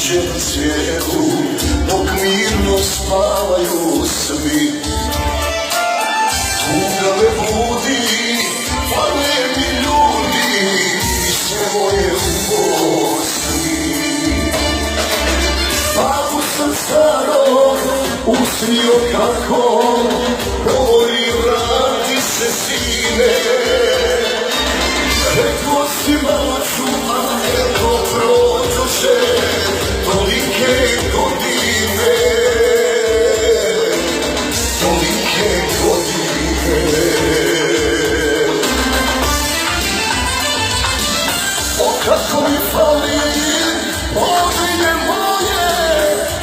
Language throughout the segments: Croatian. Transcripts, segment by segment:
cijelom svijetu, dok mirno spavaju svi. Tuga me budi, fale mi ljudi, i sve moje Bosni. Babu sam starog usnio kako govori, vrati se sine. Rekao si malo čuma, eto prođoše tolike godine, tolike godine. O kako mi fali Podvinje moje,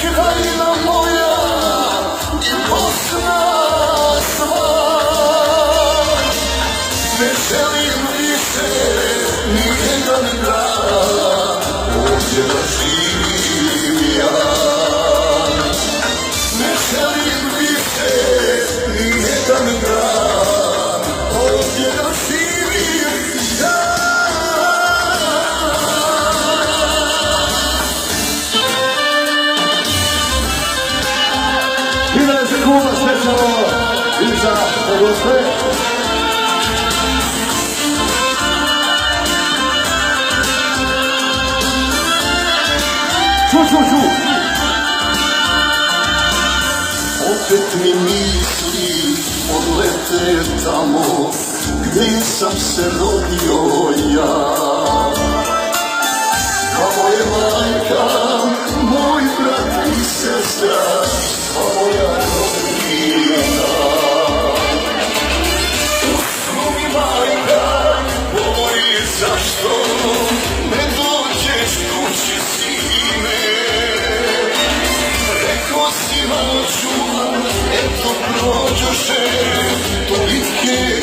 krajina moja i Bosna sva. Ne želim više nijedan dan ovdje da živim ja. Ne želim više nijedan dan ovdje da živim ja. Ide se Kuba specijalno i za ovo sve. Ču. Opet mi misli odlete tamo gdje sam se rodio ja. A moja majka, moj brat i sestra, a moja rodina. Usnu mi majka govori, zašto ne dođeš kući sine. Rekao si malo čuvam, eto prođoše tolike